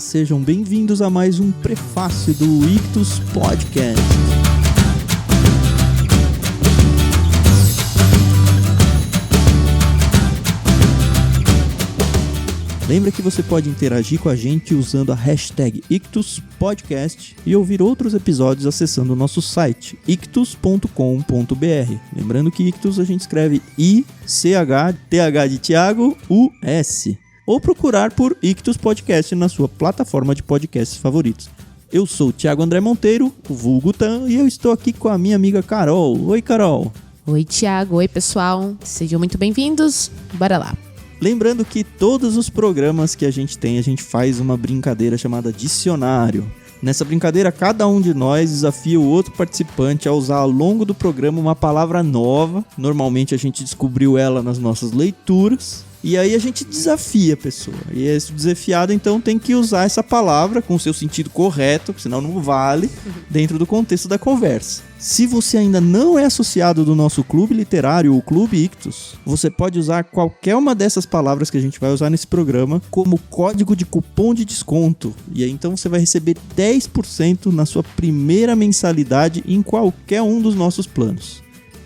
sejam bem-vindos a mais um prefácio do Ictus Podcast. Lembra que você pode interagir com a gente usando a hashtag IctusPodcast e ouvir outros episódios acessando o nosso site, ictus.com.br. Lembrando que Ictus a gente escreve I-C-H-T-H de Thiago, U-S. Ou procurar por Ictus Podcast na sua plataforma de podcasts favoritos. Eu sou o Thiago André Monteiro, o vulgo Tan, e eu estou aqui com a minha amiga Carol. Oi, Carol. Oi, Thiago. Oi, pessoal. Sejam muito bem-vindos. Bora lá. Lembrando que todos os programas que a gente tem, a gente faz uma brincadeira chamada dicionário. Nessa brincadeira, cada um de nós desafia o outro participante a usar ao longo do programa uma palavra nova. Normalmente a gente descobriu ela nas nossas leituras. E aí a gente desafia a pessoa. E esse desafiado, então, tem que usar essa palavra com o seu sentido correto, senão não vale, dentro do contexto da conversa. Se você ainda não é associado do nosso clube literário, o Clube Ictus, você pode usar qualquer uma dessas palavras que a gente vai usar nesse programa como código de cupom de desconto. E aí, então, você vai receber 10% na sua primeira mensalidade em qualquer um dos nossos planos.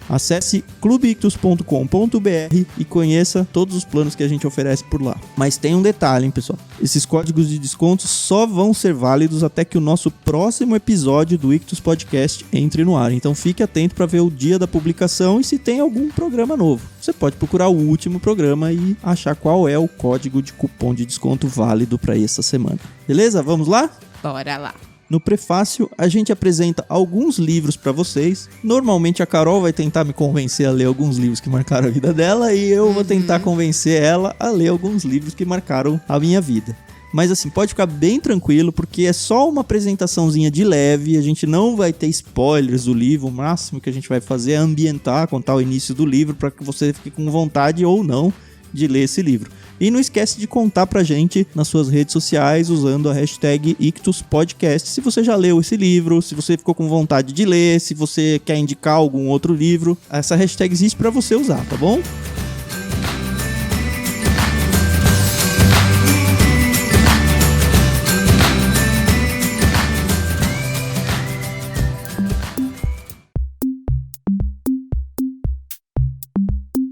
Acesse clubeictus.com.br e conheça todos os planos que a gente oferece por lá. Mas tem um detalhe, hein, pessoal? Esses códigos de desconto só vão ser válidos até que o nosso próximo episódio do Ictus Podcast entre no ar. Então fique atento para ver o dia da publicação e se tem algum programa novo. Você pode procurar o último programa e achar qual é o código de cupom de desconto válido para essa semana. Beleza? Vamos lá? Bora lá. No prefácio, a gente apresenta alguns livros para vocês. Normalmente a Carol vai tentar me convencer a ler alguns livros que marcaram a vida dela e eu vou tentar convencer ela a ler alguns livros que marcaram a minha vida. Mas assim, pode ficar bem tranquilo porque é só uma apresentaçãozinha de leve, a gente não vai ter spoilers do livro, o máximo que a gente vai fazer é ambientar, contar o início do livro para que você fique com vontade ou não de ler esse livro. E não esquece de contar pra gente nas suas redes sociais usando a hashtag IctusPodcast se você já leu esse livro, se você ficou com vontade de ler, se você quer indicar algum outro livro. Essa hashtag existe pra você usar, tá bom?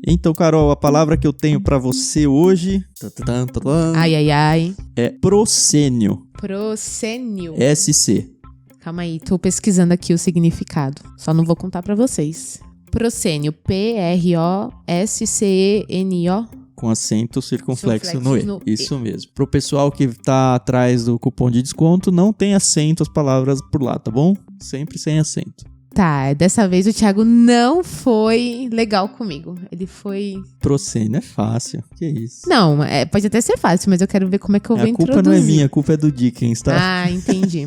Então, Carol, a palavra que eu tenho pra você hoje Ai. é proscênio. Proscênio. SC. Calma aí, tô pesquisando aqui o significado. Só não vou contar pra vocês. Proscênio, P-R-O-S-C-E-N-O. Com acento circunflexo no E. Isso mesmo. Pro pessoal que tá atrás do cupom de desconto, não tem acento as palavras por lá, tá bom? Sempre sem acento. Tá, dessa vez o Thiago não foi legal comigo. Ele foi... Proscênio é fácil, que isso? Não, pode até ser fácil, mas eu quero ver como é que eu vou introduzir. A culpa não é minha, a culpa é do Dickens, tá? Ah, entendi.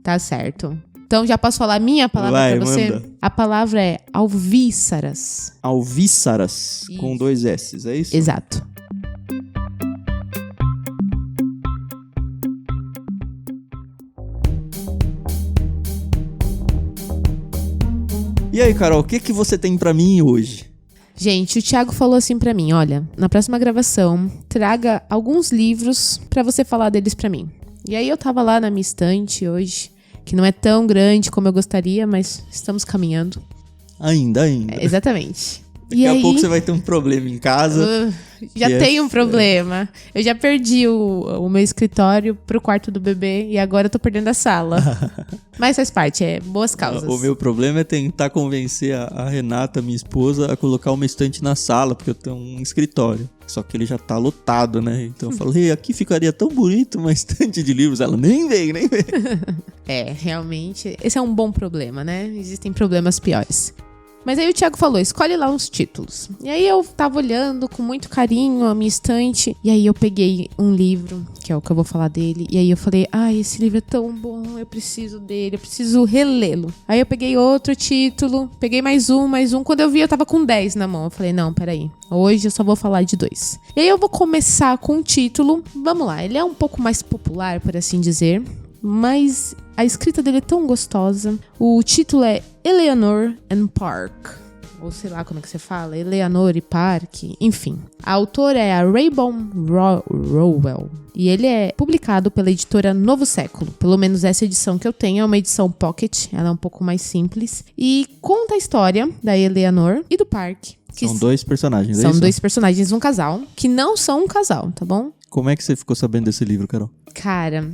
Tá certo. Então já posso falar a minha palavra pra você? Manda. A palavra é alvíceras. Alvíceras, Isso. com 2 S's, é isso? Exato. E aí, Carol, o que você tem pra mim hoje? Gente, o Thiago falou assim pra mim, olha, na próxima gravação, traga alguns livros pra você falar deles pra mim. E aí eu tava lá na minha estante hoje, que não é tão grande como eu gostaria, mas estamos caminhando. Ainda. Exatamente. Daqui a pouco você vai ter um problema em casa. Já tem um problema. Eu já perdi o meu escritório pro quarto do bebê e agora eu tô perdendo a sala. Mas faz parte, boas causas. O meu problema é tentar convencer a Renata, minha esposa, a colocar uma estante na sala, porque eu tenho um escritório. Só que ele já tá lotado, né? Então eu falei, aqui ficaria tão bonito uma estante de livros. Ela nem veio. Realmente, esse é um bom problema, né? Existem problemas piores. Mas aí o Thiago falou, escolhe lá uns títulos. E aí eu tava olhando com muito carinho a minha estante. E aí eu peguei um livro, que é o que eu vou falar dele. E aí eu falei, esse livro é tão bom, eu preciso dele, eu preciso relê-lo. Aí eu peguei outro título, peguei mais um. Quando eu vi, eu tava com 10 na mão. Eu falei, não, peraí, hoje eu só vou falar de 2. E aí eu vou começar com um título, vamos lá, ele é um pouco mais popular, por assim dizer. Mas a escrita dele é tão gostosa. O título é Eleanor and Park. ou sei lá como é que você fala, Eleanor Park, enfim. A autora é a Raybon Rowell. E ele é publicado pela editora Novo Século. Pelo menos essa edição que eu tenho é uma edição pocket. Ela é um pouco mais simples. E conta a história da Eleanor e do Park. São dois personagens, é São isso? dois personagens, um casal, que não são um casal, tá bom? Como é que você ficou sabendo desse livro, Carol? Cara,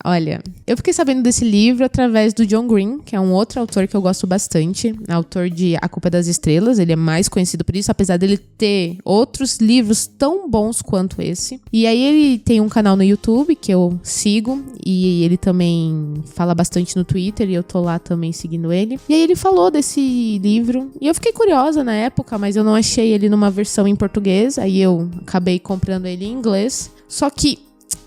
olha, eu fiquei sabendo desse livro através do John Green, que é um outro autor que eu gosto bastante, autor de A Culpa é das Estrelas. Ele é mais conhecido por isso, apesar dele ter outros livros tão bons quanto esse. E aí ele tem um canal no YouTube que eu sigo, e ele também fala bastante no Twitter, e eu tô lá também seguindo ele. E aí ele falou desse livro, e eu fiquei curiosa na época, mas eu não achei ele numa versão em português, aí eu acabei comprando ele em inglês. Só que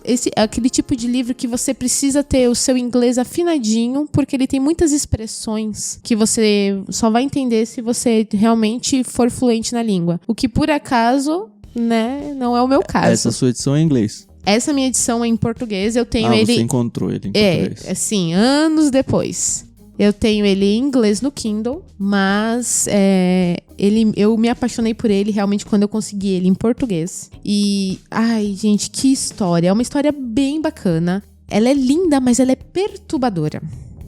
esse é aquele tipo de livro que você precisa ter o seu inglês afinadinho, porque ele tem muitas expressões que você só vai entender se você realmente for fluente na língua. O que, por acaso, né, não é o meu caso. Essa sua edição é em inglês? Essa minha edição é em português, eu tenho ele... você encontrou ele em português. Assim, anos depois. Eu tenho ele em inglês no Kindle, mas eu me apaixonei por ele realmente quando eu consegui ele em português. E, ai, gente, que história. É uma história bem bacana. Ela é linda, mas ela é perturbadora.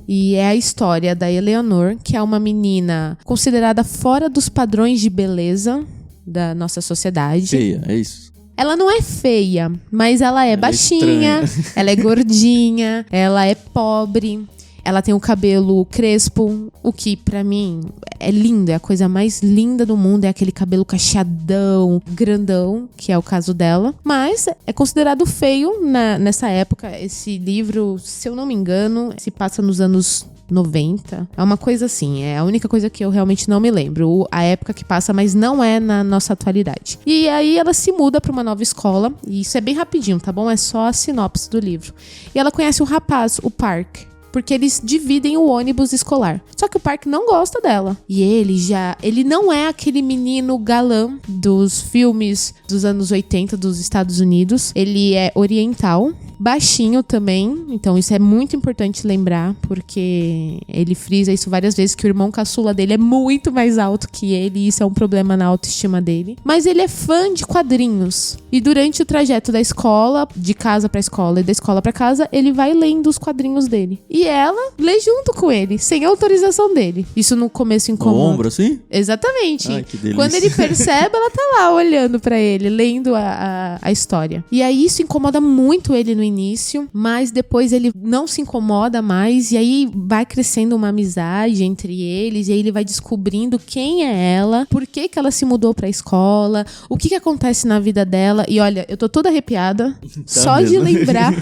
E é a história da Eleanor, que é uma menina considerada fora dos padrões de beleza da nossa sociedade. Feia, é isso? Ela não é feia, mas ela é baixinha, ela é gordinha, ela é pobre. Ela tem o cabelo crespo, o que pra mim é lindo, é a coisa mais linda do mundo, é aquele cabelo cacheadão, grandão, que é o caso dela. Mas é considerado feio nessa época. Esse livro, se eu não me engano, se passa nos anos 90. É uma coisa assim, é a única coisa que eu realmente não me lembro. A época que passa, mas não é na nossa atualidade. E aí ela se muda pra uma nova escola, e isso é bem rapidinho, tá bom? É só a sinopse do livro. E ela conhece o rapaz, o Park, porque eles dividem o ônibus escolar. Só que o Park não gosta dela. E ele não é aquele menino galã dos filmes dos anos 80 dos Estados Unidos. Ele é oriental, baixinho também. Então isso é muito importante lembrar, porque ele frisa isso várias vezes, que o irmão caçula dele é muito mais alto que ele, e isso é um problema na autoestima dele. Mas ele é fã de quadrinhos. E durante o trajeto da escola, de casa pra escola e da escola pra casa, ele vai lendo os quadrinhos dele. E ela lê junto com ele, sem autorização dele. Isso no começo incomoda. No ombro, assim? Exatamente. Ai, que delícia. Quando ele percebe, ela tá lá olhando pra ele, lendo a história. E aí isso incomoda muito ele no início, mas depois ele não se incomoda mais, e aí vai crescendo uma amizade entre eles, e aí ele vai descobrindo quem é ela, por que ela se mudou pra escola, o que acontece na vida dela. E olha, eu tô toda arrepiada só mesmo. de lembrar,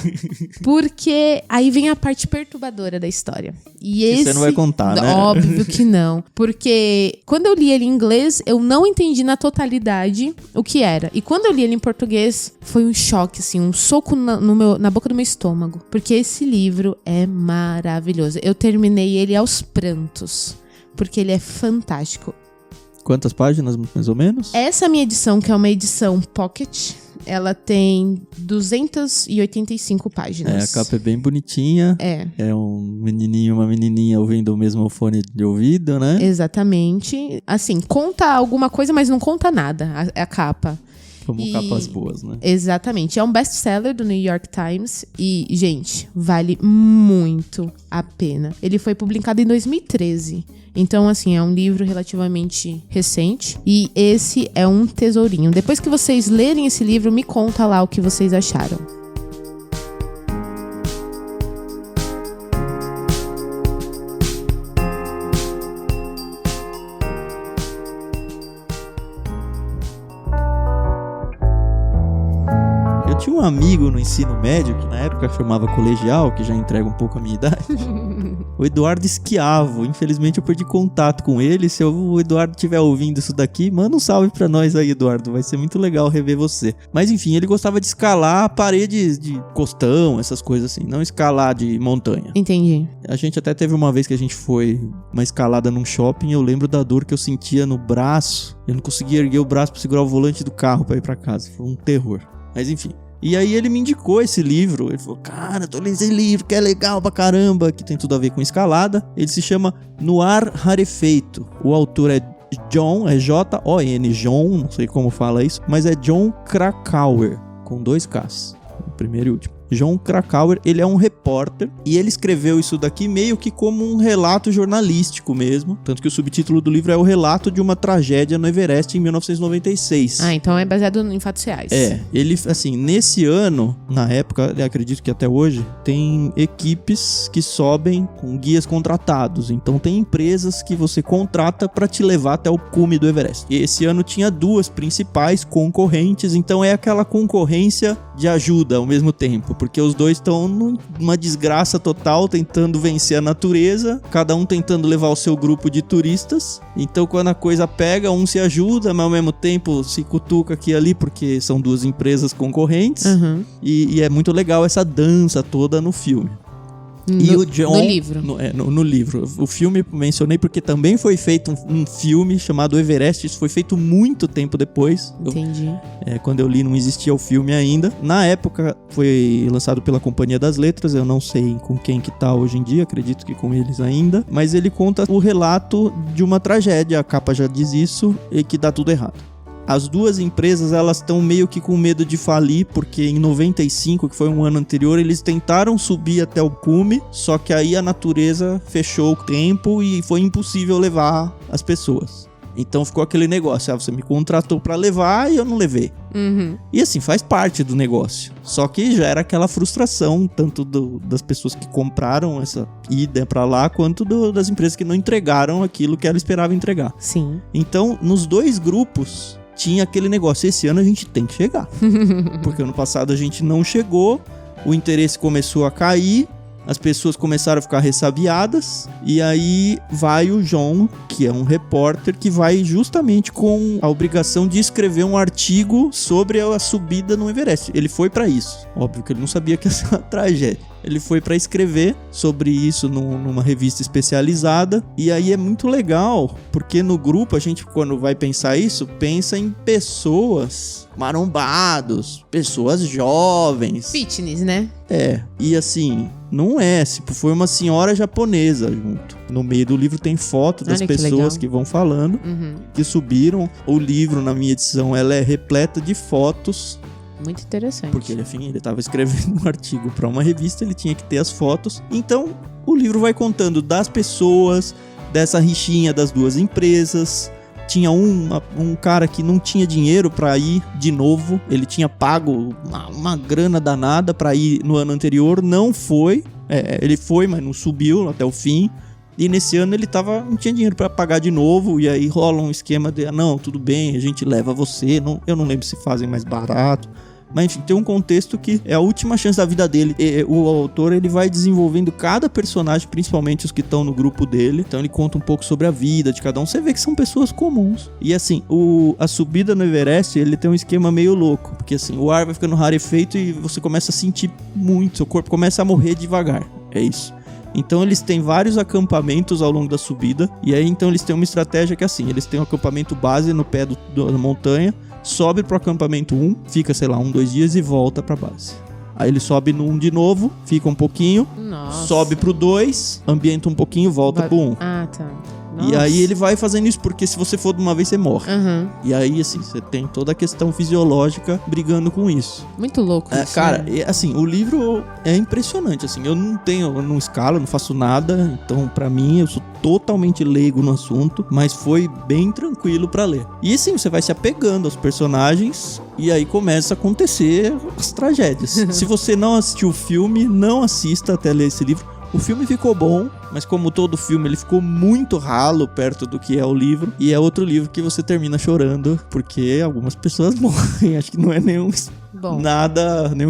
porque aí vem a parte perturbadora da história. Você não vai contar, né? Óbvio que não. Porque quando eu li ele em inglês, eu não entendi na totalidade o que era. E quando eu li ele em português, foi um choque, assim, um soco na boca do meu estômago. Porque esse livro é maravilhoso. Eu terminei ele aos prantos, porque ele é fantástico. Quantas páginas, mais ou menos? Essa minha edição, que é uma edição pocket, ela tem 285 páginas. A capa é bem bonitinha. É um menininho e uma menininha ouvindo o mesmo fone de ouvido, né? Exatamente. Assim, conta alguma coisa, mas não conta nada, a capa. Como capas boas, né? Exatamente. É um best-seller do New York Times e, gente, vale muito a pena. Ele foi publicado em 2013. Então, assim, é um livro relativamente recente. E esse é um tesourinho. Depois que vocês lerem esse livro, me conta lá o que vocês acharam. Eu tinha um amigo no ensino médio, que na época chamava colegial, que já entrega um pouco a minha idade. O Eduardo Esquiavo. Infelizmente eu perdi contato com ele. Se o Eduardo estiver ouvindo isso daqui, manda um salve pra nós aí, Eduardo. Vai ser muito legal rever você. Mas enfim, ele gostava de escalar paredes de costão, essas coisas assim. Não escalar de montanha. Entendi. A gente até teve uma vez que a gente foi uma escalada num shopping. Eu lembro da dor que eu sentia no braço. Eu não conseguia erguer o braço pra segurar o volante do carro pra ir pra casa. Foi um terror. Mas enfim. E aí ele me indicou esse livro. Ele falou, cara, tô lendo esse livro que é legal pra caramba, que tem tudo a ver com escalada. Ele se chama No Ar Rarefeito. O autor é John, é J-O-N, John, não sei como fala isso, mas é Jon Krakauer, com 2 Ks, o primeiro e último. Jon Krakauer, ele é um repórter e ele escreveu isso daqui meio que como um relato jornalístico mesmo, tanto que o subtítulo do livro é o relato de uma tragédia no Everest em 1996. Ah, então é baseado em fatos reais. Ele, assim, nesse ano, na época, eu acredito que até hoje, tem equipes que sobem com guias contratados, então tem empresas que você contrata para te levar até o cume do Everest. E esse ano tinha 2 principais concorrentes, então é aquela concorrência de ajuda ao mesmo tempo, porque os dois estão numa desgraça total, tentando vencer a natureza, cada um tentando levar o seu grupo de turistas. Então quando a coisa pega, um se ajuda, mas ao mesmo tempo se cutuca aqui e ali, porque são 2 empresas concorrentes. E é muito legal essa dança toda no filme. E o John, no livro. No livro. O filme mencionei porque também foi feito um filme chamado Everest. Isso foi feito muito tempo depois. Entendi. Quando eu li, não existia o filme ainda. Na época, foi lançado pela Companhia das Letras. Eu não sei com quem que tá hoje em dia. Acredito que com eles ainda. Mas ele conta o relato de uma tragédia. A capa já diz isso. E que dá tudo errado. As 2 empresas, elas estão meio que com medo de falir, porque em 95, que foi um ano anterior, eles tentaram subir até o cume, só que aí a natureza fechou o tempo e foi impossível levar as pessoas. Então ficou aquele negócio, você me contratou pra levar e eu não levei. E assim, faz parte do negócio. Só que já era aquela frustração, tanto das pessoas que compraram essa ida pra lá, quanto das empresas que não entregaram aquilo que ela esperava entregar. Sim. Então, nos 2 grupos, tinha aquele negócio, esse ano a gente tem que chegar. Porque ano passado a gente não chegou, o interesse começou a cair, as pessoas começaram a ficar ressabiadas, e aí vai o John, que é um repórter, que vai justamente com a obrigação de escrever um artigo sobre a subida no Everest. Ele foi pra isso. Óbvio que ele não sabia que ia ser uma tragédia. Ele foi pra escrever sobre isso numa revista especializada. E aí é muito legal, porque no grupo a gente, quando vai pensar isso, pensa em pessoas marombados, pessoas jovens. Fitness, né? E assim, não é. Foi uma senhora japonesa junto. No meio do livro tem foto das pessoas que vão falando, que subiram. O livro, na minha edição, ela é repleta de fotos. Muito interessante. Porque, enfim, ele estava escrevendo um artigo para uma revista, ele tinha que ter as fotos. Então, o livro vai contando das pessoas, dessa rixinha das 2 empresas. Tinha um cara que não tinha dinheiro para ir de novo. Ele tinha pago uma grana danada para ir no ano anterior. Não foi. Ele foi, mas não subiu até o fim. E nesse ano ele não tinha dinheiro para pagar de novo. E aí rola um esquema de, não, tudo bem, a gente leva você. Eu não lembro se fazem mais barato. Mas enfim, tem um contexto que é a última chance da vida dele. O autor, ele vai desenvolvendo cada personagem, principalmente os que estão no grupo dele. Então ele conta um pouco sobre a vida de cada um. Você vê que são pessoas comuns. E assim, a subida no Everest, ele tem um esquema meio louco. Porque assim, o ar vai ficando rarefeito e você começa a sentir muito. Seu corpo começa a morrer devagar. É isso. Então eles têm vários acampamentos ao longo da subida. E aí então eles têm uma estratégia que é assim, eles têm um acampamento base no pé da montanha, sobe pro acampamento 1, fica, 1, 2 dias e volta pra base. Aí ele sobe no 1 de novo, fica um pouquinho, sobe pro 2, ambienta um pouquinho, volta pro 1. Ah, tá. Nossa. E aí ele vai fazendo isso, porque se você for de uma vez, você morre. E aí, assim, você tem toda a questão fisiológica brigando com isso. Muito louco isso, cara, né? assim, o livro é impressionante, assim, eu não escalo, não faço nada, então pra mim, eu sou totalmente leigo no assunto, mas foi bem tranquilo pra ler. E assim, você vai se apegando aos personagens, e aí começa a acontecer as tragédias. Se você não assistiu o filme, não assista até ler esse livro. O filme ficou bom, mas como todo filme, ele ficou muito ralo perto do que é o livro. E é outro livro que você termina chorando, porque algumas pessoas morrem. Acho que não é nenhum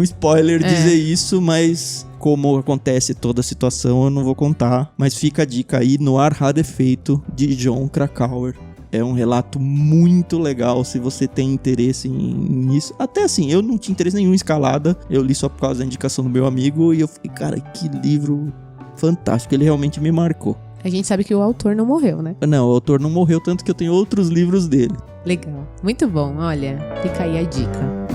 spoiler dizer isso, mas como acontece toda a situação, eu não vou contar. Mas fica a dica aí, No Ar Rarefeito, de Jon Krakauer. É um relato muito legal, se você tem interesse nisso. Até assim, eu não tinha interesse nenhum em escalada. Eu li só por causa da indicação do meu amigo. E eu fiquei, cara, que livro fantástico. Ele realmente me marcou. A gente sabe que o autor não morreu, né? Não, o autor não morreu, tanto que eu tenho outros livros dele. Legal. Muito bom, olha. Fica aí a dica.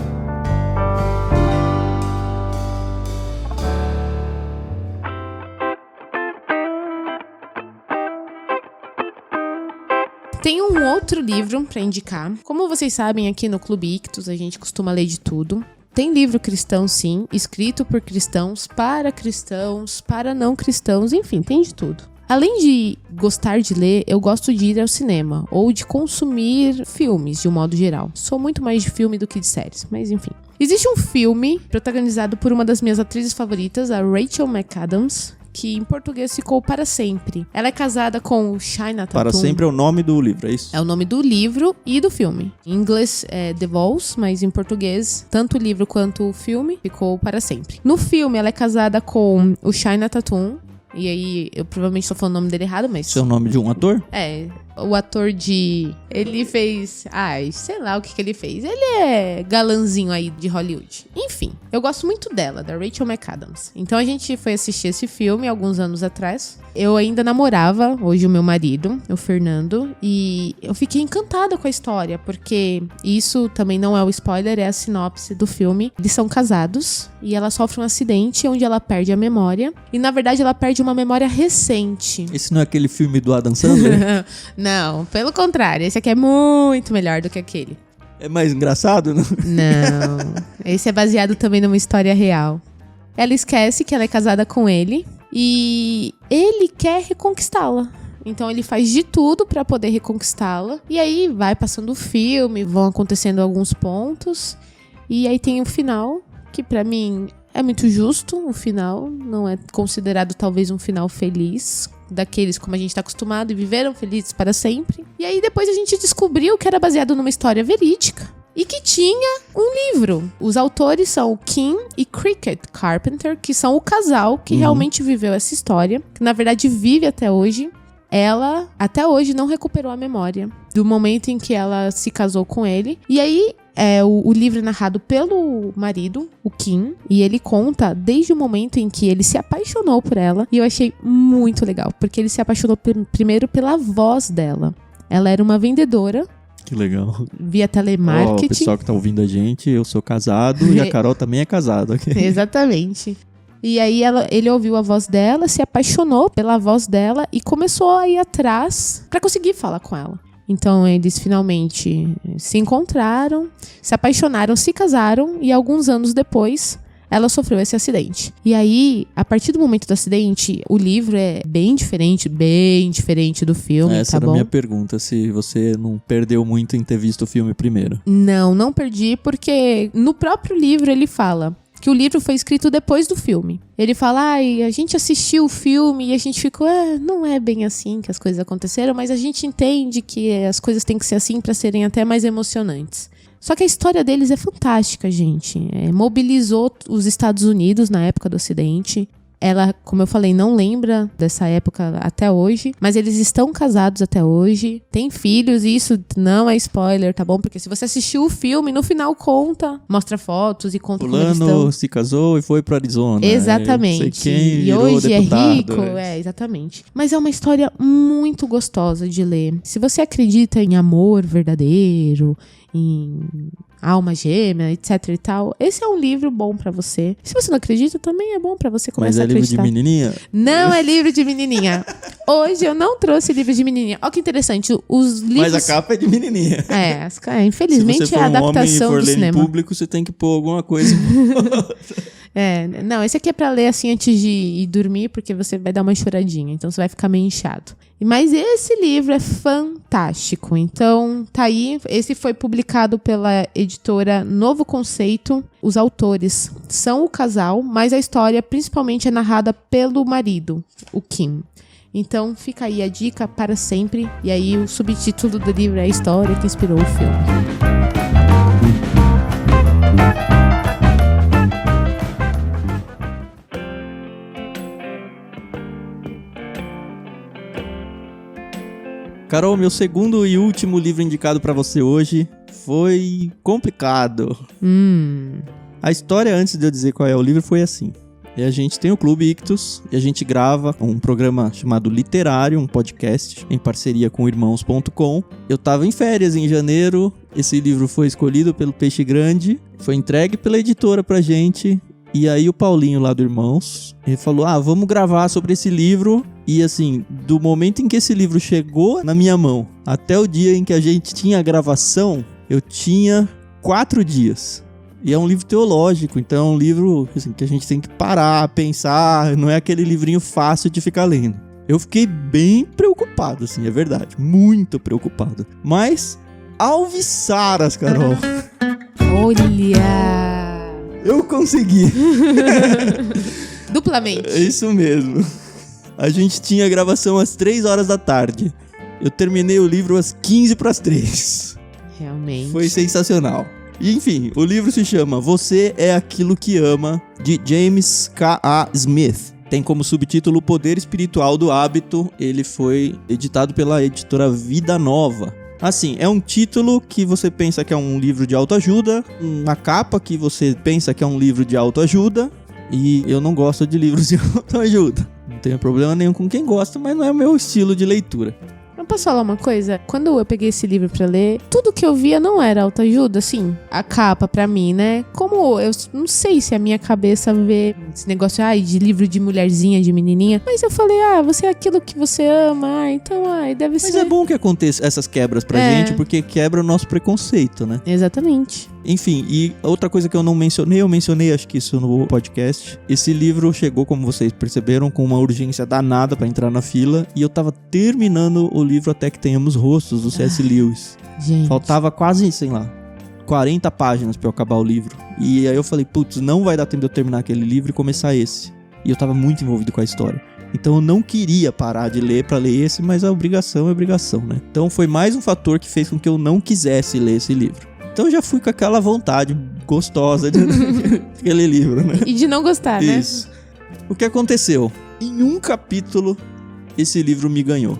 Tem um outro livro pra indicar. Como vocês sabem, aqui no Clube Ictus a gente costuma ler de tudo. Tem livro cristão, sim, escrito por cristãos, para não cristãos, enfim, tem de tudo. Além de gostar de ler, eu gosto de ir ao cinema ou de consumir filmes, de um modo geral. Sou muito mais de filme do que de séries, mas enfim. Existe um filme protagonizado por uma das minhas atrizes favoritas, a Rachel McAdams, que em português ficou Para Sempre. Ela é casada com o China Tatum. Para Sempre é o nome do livro, é isso? É o nome do livro e do filme. Em inglês é The Vows, mas em português, tanto o livro quanto o filme ficou Para Sempre. No filme, ela é casada com o China Tatum. E aí, eu provavelmente estou falando o nome dele errado, mas... Esse é o nome de um ator? É, o ator de... Ele fez... Ai, sei lá o que ele fez. Ele é galanzinho aí de Hollywood. Enfim, eu gosto muito dela, da Rachel McAdams. Então a gente foi assistir esse filme alguns anos atrás. Eu ainda namorava, hoje o meu marido, o Fernando. E eu fiquei encantada com a história, porque isso também não é o spoiler, é a sinopse do filme. Eles são casados e ela sofre um acidente onde ela perde a memória. E na verdade ela perde uma memória recente. Esse não é aquele filme do Adam Sandler? Não, pelo contrário, esse aqui é muito melhor do que aquele. É mais engraçado, não? Não, esse é baseado também numa história real. Ela esquece que ela é casada com ele e ele quer reconquistá-la. Então ele faz de tudo pra poder reconquistá-la. E aí vai passando o filme, vão acontecendo alguns pontos. E aí tem o final, que pra mim é muito justo. O final não é considerado talvez um final feliz, daqueles como a gente tá acostumado e viveram felizes para sempre. E aí depois a gente descobriu que era baseado numa história verídica e que tinha um livro. Os autores são o Kim e Cricket Carpenter, que são o casal que realmente viveu essa história, que na verdade vive até hoje. Ela, até hoje, não recuperou a memória do momento em que ela se casou com ele. E aí, o livro é narrado pelo marido, o Kim, e ele conta desde o momento em que ele se apaixonou por ela. E eu achei muito legal, porque ele se apaixonou primeiro pela voz dela. Ela era uma vendedora. Que legal. Via telemarketing. O pessoal que tá ouvindo a gente, eu sou casado e a Carol também é casada. Okay? Exatamente. E aí ele ouviu a voz dela, se apaixonou pela voz dela e começou a ir atrás pra conseguir falar com ela. Então eles finalmente se encontraram, se apaixonaram, se casaram e alguns anos depois ela sofreu esse acidente. E aí, a partir do momento do acidente, o livro é bem diferente do filme, essa tá era bom? a minha pergunta, se você não perdeu muito em ter visto o filme primeiro. Não perdi, porque no próprio livro ele fala que o livro foi escrito depois do filme. Ele fala, a gente assistiu o filme e a gente ficou, não é bem assim que as coisas aconteceram, mas a gente entende que as coisas têm que ser assim para serem até mais emocionantes. Só que a história deles é fantástica, gente. Mobilizou os Estados Unidos na época do acidente. Ela, como eu falei, não lembra dessa época até hoje, mas eles estão casados até hoje, têm filhos, e isso não é spoiler, tá bom? Porque se você assistiu o filme, no final conta, mostra fotos e conta como eles estão. Fulano se casou e foi pro Arizona. Exatamente. Sei quem e virou hoje deputado, é rico, exatamente. Mas é uma história muito gostosa de ler. Se você acredita em amor verdadeiro, em alma gêmea, etc e tal, esse é um livro bom pra você. Se você não acredita, também é bom pra você começar a acreditar. Mas é livro de menininha? Não é livro de menininha. Hoje eu não trouxe livro de menininha. Olha que interessante, os livros... Mas a capa é de menininha. Infelizmente Se você é a adaptação do cinema. Se você for ler em público, você tem que pôr alguma coisa. Não, esse aqui é pra ler assim antes de ir dormir, porque você vai dar uma choradinha, então você vai ficar meio inchado. Mas esse livro é fantástico, então tá aí. Esse foi publicado pela editora Novo Conceito. Os autores são o casal, mas a história principalmente é narrada pelo marido, o Kim. Então fica aí a dica, Para Sempre. E aí o subtítulo do livro é a história que inspirou o filme. Carol, meu segundo e último livro indicado pra você hoje foi complicado. A história, antes de eu dizer qual é o livro, foi assim. E a gente tem o Clube Ictus e a gente grava um programa chamado Literário, um podcast em parceria com irmãos.com. Eu tava em férias em janeiro, esse livro foi escolhido pelo Peixe Grande, foi entregue pela editora pra gente E aí o Paulinho lá do Irmãos, ele falou, vamos gravar sobre esse livro. E assim, do momento em que esse livro chegou na minha mão até o dia em que a gente tinha a gravação, eu tinha 4 dias. E é um livro teológico, então é um livro assim, que a gente tem que parar, pensar, não é aquele livrinho fácil de ficar lendo. Eu fiquei bem preocupado, assim, é verdade, muito preocupado. Mas, alviçaras, Carol. Olha! Eu consegui. Duplamente. É isso mesmo. A gente tinha gravação às 3 horas da tarde. Eu terminei o livro às 2:45. Realmente. Foi sensacional. E, enfim, o livro se chama Você é Aquilo que Ama, de James K.A. Smith. Tem como subtítulo O Poder Espiritual do Hábito. Ele foi editado pela editora Vida Nova. Assim, é um título que você pensa que é um livro de autoajuda, uma capa que você pensa que é um livro de autoajuda, e eu não gosto de livros de autoajuda. Não tenho problema nenhum com quem gosta, mas não é o meu estilo de leitura. Eu posso falar uma coisa? Quando eu peguei esse livro pra ler, tudo que eu via não era autoajuda, assim. A capa pra mim, né? Como eu não sei se a minha cabeça vê esse negócio, de livro de mulherzinha, de menininha. Mas eu falei, você é aquilo que você ama, então, deve ser. Mas é bom que aconteça essas quebras pra gente, porque quebra o nosso preconceito, né? Exatamente. Enfim, e outra coisa que eu não mencionei, eu mencionei acho que isso no podcast. Esse livro chegou, como vocês perceberam, com uma urgência danada pra entrar na fila. E eu tava terminando o livro Até que Tenhamos Rostos, do C.S. Lewis. Gente. Faltava quase, 40 páginas pra eu acabar o livro. E aí eu falei, não vai dar tempo de eu terminar aquele livro e começar esse. E eu tava muito envolvido com a história. Então eu não queria parar de ler pra ler esse, mas a obrigação é obrigação, né? Então foi mais um fator que fez com que eu não quisesse ler esse livro. Então eu já fui com aquela vontade gostosa de aquele livro, né? E de não gostar, né? Isso. O que aconteceu? Em um capítulo, esse livro me ganhou.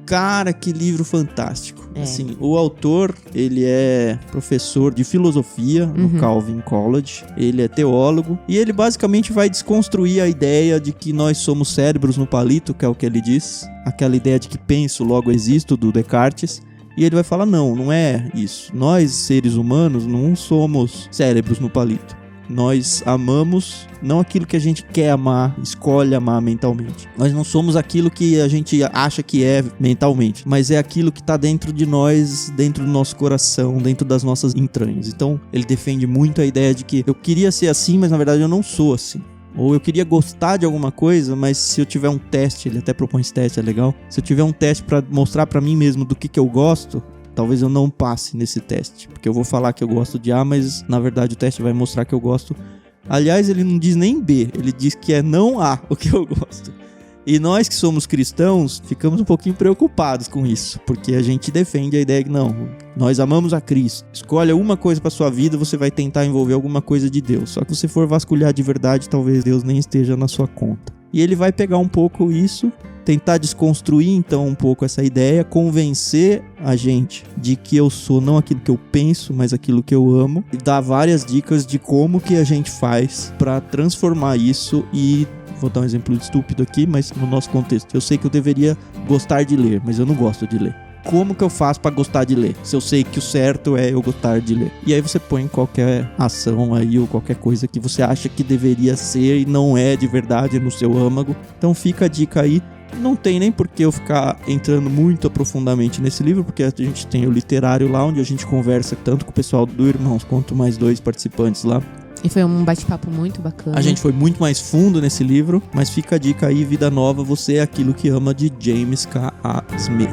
Cara, que livro fantástico. Assim, o autor, ele é professor de filosofia no Calvin College. Ele é teólogo. E ele basicamente vai desconstruir a ideia de que nós somos cérebros no palito, que é o que ele diz. Aquela ideia de que penso, logo existo, do Descartes. E ele vai falar, não é isso. Nós, seres humanos, não somos cérebros no palito. Nós amamos não aquilo que a gente quer amar, escolhe amar mentalmente. Nós não somos aquilo que a gente acha que é mentalmente, mas é aquilo que está dentro de nós, dentro do nosso coração, dentro das nossas entranhas. Então, ele defende muito a ideia de que eu queria ser assim, mas na verdade eu não sou assim. Ou eu queria gostar de alguma coisa, mas se eu tiver um teste, ele até propõe esse teste, é legal. Se eu tiver um teste pra mostrar pra mim mesmo do que eu gosto, talvez eu não passe nesse teste. Porque eu vou falar que eu gosto de A, mas na verdade o teste vai mostrar que eu gosto. Aliás, ele não diz nem B, ele diz que é não A o que eu gosto. E nós que somos cristãos, ficamos um pouquinho preocupados com isso, porque a gente defende a ideia que nós amamos a Cristo. Escolha uma coisa pra sua vida, você vai tentar envolver alguma coisa de Deus. Só que se você for vasculhar de verdade, talvez Deus nem esteja na sua conta. E ele vai pegar um pouco isso, tentar desconstruir então um pouco essa ideia, convencer a gente de que eu sou não aquilo que eu penso, mas aquilo que eu amo, e dar várias dicas de como que a gente faz pra transformar isso e... Vou dar um exemplo estúpido aqui, mas no nosso contexto. Eu sei que eu deveria gostar de ler, mas eu não gosto de ler. Como que eu faço pra gostar de ler? Se eu sei que o certo é eu gostar de ler. E aí você põe qualquer ação aí, ou qualquer coisa que você acha que deveria ser e não é de verdade no seu âmago. Então fica a dica aí. Não tem nem por que eu ficar entrando muito aprofundadamente nesse livro, porque a gente tem o literário lá, onde a gente conversa tanto com o pessoal do Irmãos, quanto mais 2 participantes lá. E foi um bate-papo muito bacana. A gente foi muito mais fundo nesse livro, mas fica a dica aí, Vida Nova, Você é Aquilo que Ama, de James K.A. Smith.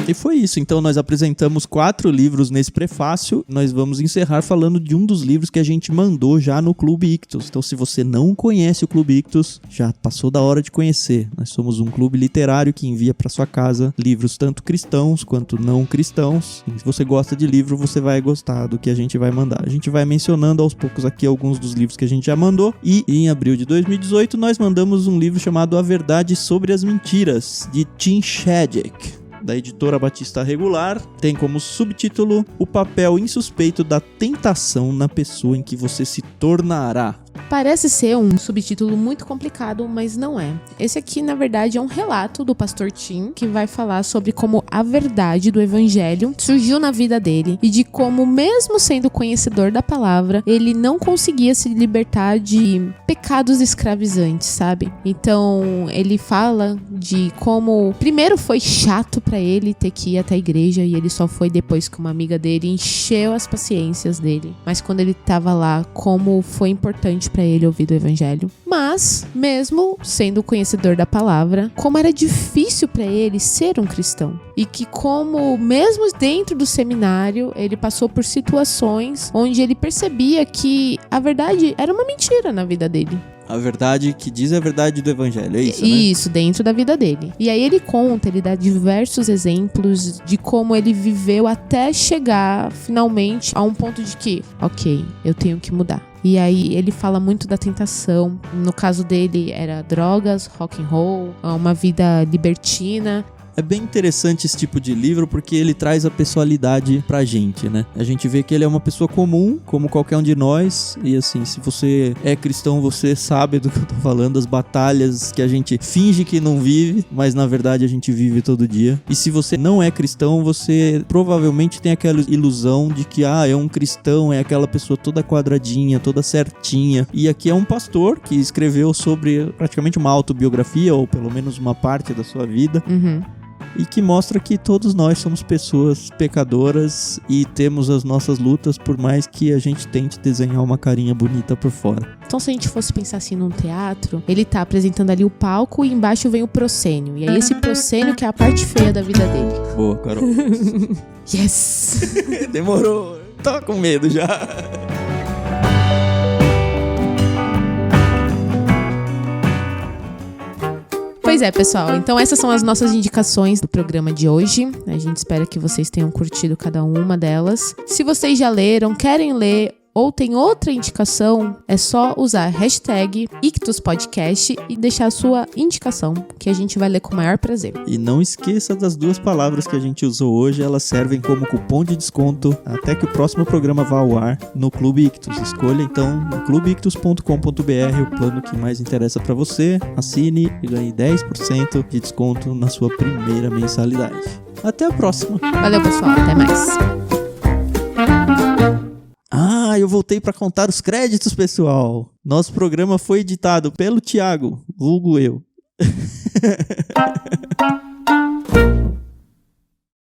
E foi isso, então nós apresentamos 4 livros nesse prefácio. Nós vamos encerrar falando de um dos livros que a gente mandou já no Clube Ictus. Então se você não conhece o Clube Ictus, já passou da hora de conhecer. Nós somos um clube literário que envia para sua casa livros tanto cristãos quanto não cristãos. E se você gosta de livro, você vai gostar do que a gente vai mandar. A gente vai mencionando aos poucos aqui alguns dos livros que a gente já mandou. E em abril de 2018 nós mandamos um livro chamado A Verdade sobre as Mentiras, de Tim Shadyac, da editora Batista Regular. Tem como subtítulo O papel insuspeito da tentação na pessoa em que você se tornará. Parece ser um subtítulo muito complicado, mas não é. Esse aqui, na verdade, é um relato do pastor Tim, que vai falar sobre como a verdade do evangelho surgiu na vida dele e de como, mesmo sendo conhecedor da palavra, ele não conseguia se libertar de pecados escravizantes, sabe? Então, ele fala de como primeiro foi chato pra ele ter que ir até a igreja e ele só foi depois que uma amiga dele encheu as paciências dele. Mas quando ele tava lá, como foi importante pra ele ouvir do evangelho. Mas, mesmo sendo conhecedor da palavra, como era difícil pra ele ser um cristão. E que como, mesmo dentro do seminário, ele passou por situações onde ele percebia que a verdade era uma mentira na vida dele. A verdade que diz a verdade do evangelho, é isso, né? Isso, dentro da vida dele. E aí ele conta, ele dá diversos exemplos de como ele viveu até chegar, finalmente, a um ponto de que, ok, eu tenho que mudar. E aí ele fala muito da tentação. No caso dele, era drogas, rock and roll, uma vida libertina. É bem interessante esse tipo de livro porque ele traz a pessoalidade pra gente, né? A gente vê que ele é uma pessoa comum, como qualquer um de nós. E assim, se você é cristão, você sabe do que eu tô falando, as batalhas que a gente finge que não vive, mas na verdade a gente vive todo dia. E se você não é cristão, você provavelmente tem aquela ilusão de que, é um cristão, é aquela pessoa toda quadradinha, toda certinha. E aqui é um pastor que escreveu sobre praticamente uma autobiografia, ou pelo menos uma parte da sua vida. E que mostra que todos nós somos pessoas pecadoras e temos as nossas lutas, por mais que a gente tente desenhar uma carinha bonita por fora. Então, se a gente fosse pensar assim num teatro, ele tá apresentando ali o palco e embaixo vem o proscênio. E aí esse proscênio que é a parte feia da vida dele. Boa, Carol. Yes! Demorou. Tava com medo já. Pois é, pessoal. Então essas são as nossas indicações do programa de hoje. A gente espera que vocês tenham curtido cada uma delas. Se vocês já leram, querem ler ou tem outra indicação, é só usar a hashtag #IctusPodcast e deixar a sua indicação, que a gente vai ler com o maior prazer. E não esqueça das 2 palavras que a gente usou hoje, elas servem como cupom de desconto até que o próximo programa vá ao ar no Clube Ictus. Escolha então no clubeictus.com.br o plano que mais interessa para você, assine e ganhe 10% de desconto na sua primeira mensalidade. Até a próxima! Valeu, pessoal. Até mais. Eu voltei para contar os créditos, pessoal. Nosso programa foi editado pelo Thiago, vulgo eu.